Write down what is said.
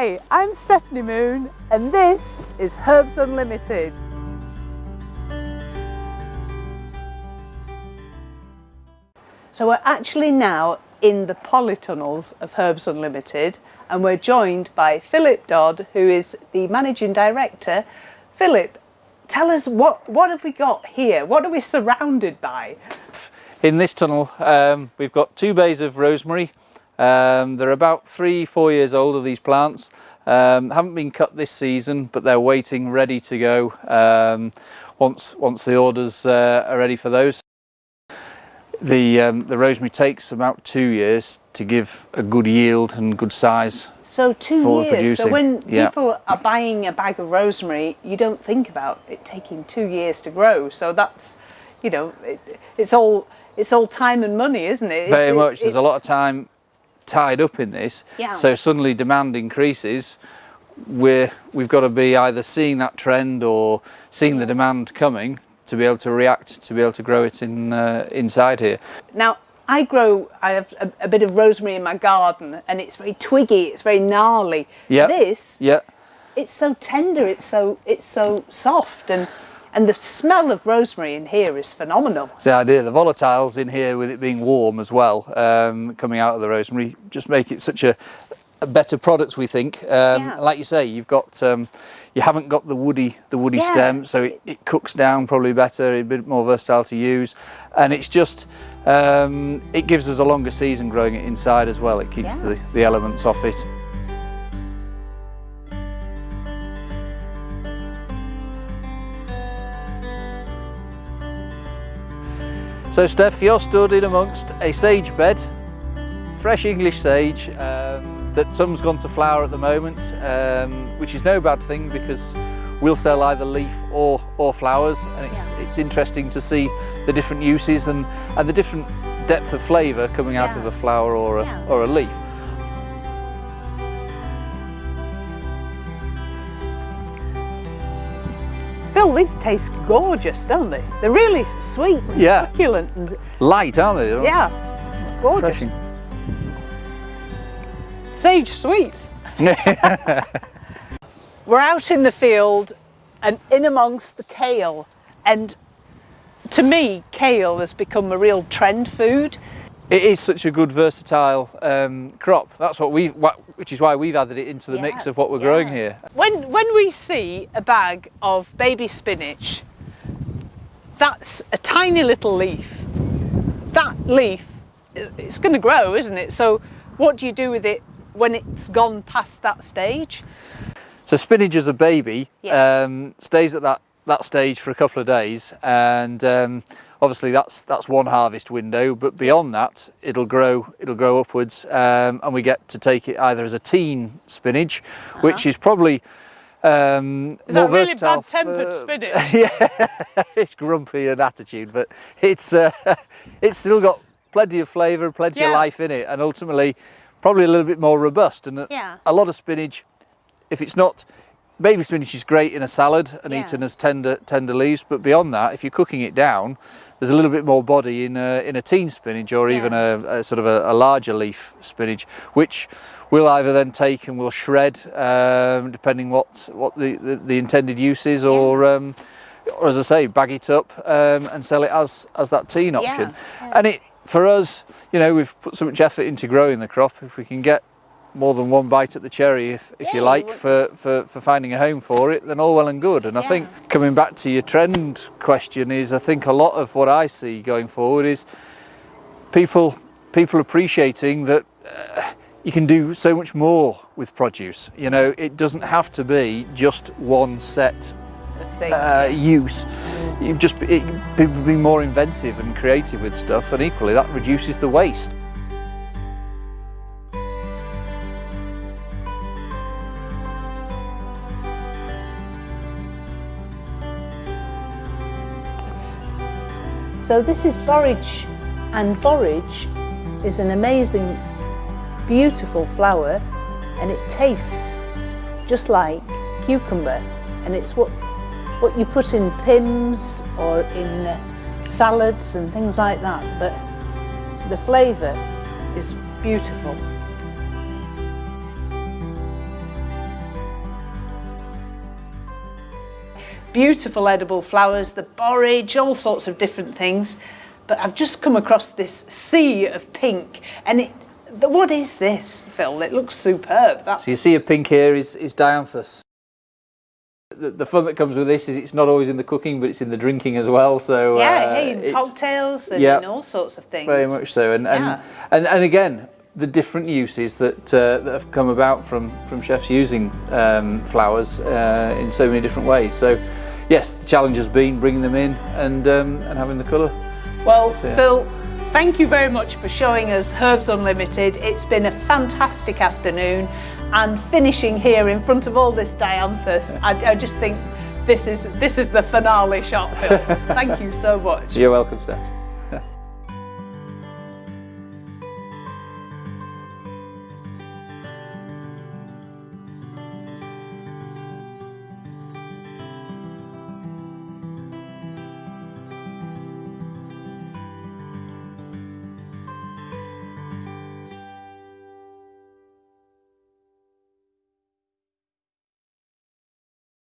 Hi, I'm Stephanie Moon and this is Herbs Unlimited. So we're actually now in the polytunnels of Herbs Unlimited and we're joined by Philip Dodd, who is the Managing Director. Philip, tell us what have we got here? What are we surrounded by? In this tunnel we've got 2 bays of rosemary. They're about 3-4 years old of these plants. Haven't been cut this season, but they're waiting ready to go once the orders are ready for those. The rosemary takes about 2 years to give a good yield and good size. So 2 years. Producing. So when people are buying a bag of rosemary, you don't think about it taking 2 years to grow. So that's, you know, it's all time and money, isn't it? Very much. There's a lot of time tied up in this. Yeah. So suddenly demand increases. We've got to be either seeing that trend or seeing the demand coming to be able to react, to be able to grow it inside here. Now, I have a bit of rosemary in my garden and it's very twiggy, it's very gnarly. Yeah. This, it's so tender, it's so soft, and the smell of rosemary in here is phenomenal. It's the idea. The volatiles in here, with it being warm as well, coming out of the rosemary, just make it such a better product, we think. Like you say, you've got you haven't got the woody stem, so it cooks down probably better, a bit more versatile to use, and it's just it gives us a longer season growing it inside as well. It keeps the elements off it. So Steph, you're stood in amongst a sage bed, fresh English sage that some's gone to flower at the moment, which is no bad thing because we'll sell either leaf or flowers, and it's interesting to see the different uses and the different depth of flavour coming out of a flower or a leaf. Phil, these taste gorgeous, don't they? They're really sweet and succulent and light, aren't they? Gorgeous. Refreshing. Sage sweets. We're out in the field and in amongst the kale, and to me kale has become a real trend food. It is such a good versatile crop. That's which is why we've added it into the mix of what we're growing here. When we see a bag of baby spinach, that's a tiny little leaf. That leaf, it's going to grow, isn't it? So what do you do with it when it's gone past that stage? So spinach as a baby stays at that stage for a couple of days, and obviously that's one harvest window, but beyond that it'll grow upwards, and we get to take it either as a teen spinach, which is probably is that really bad-tempered spinach? Yeah, it's grumpy in attitude, but it's still got plenty of flavour, plenty of life in it, and ultimately probably a little bit more robust. And a lot of spinach, if it's not, baby spinach is great in a salad and eaten as tender leaves, but beyond that, if you're cooking it down, there's a little bit more body in a teen spinach, or even a sort of a larger leaf spinach, which we'll either then take and we'll shred, depending what the intended use is, or as I say, bag it up and sell it as that teen option. And for us, you know, we've put so much effort into growing the crop. If we can get more than one bite at the cherry, if you like, for finding a home for it, then all well and good. And I think, coming back to your trend question, is I think a lot of what I see going forward is people appreciating that you can do so much more with produce. You know, it doesn't have to be just one set use. People being more inventive and creative with stuff, and equally that reduces the waste. So this is borage, and borage is an amazing, beautiful flower, and it tastes just like cucumber, and it's what you put in pims or in salads and things like that, but the flavour is beautiful. beautiful edible flowers, the borage, all sorts of different things. But I've just come across this sea of pink, and what is this, Phil? It looks superb. So you see a pink here is dianthus. The fun that comes with this is it's not always in the cooking, but it's in the drinking as well. So yeah, in cocktails and in all sorts of things. Very much so, and again, the different uses that have come about from chefs using flowers in so many different ways. So yes, the challenge has been bringing them in and having the colour. Well, so, yeah. Phil, thank you very much for showing us Herbs Unlimited. It's been a fantastic afternoon, and finishing here in front of all this dianthus, I just think this is the finale shot, Phil. Thank you so much. You're welcome, Steph.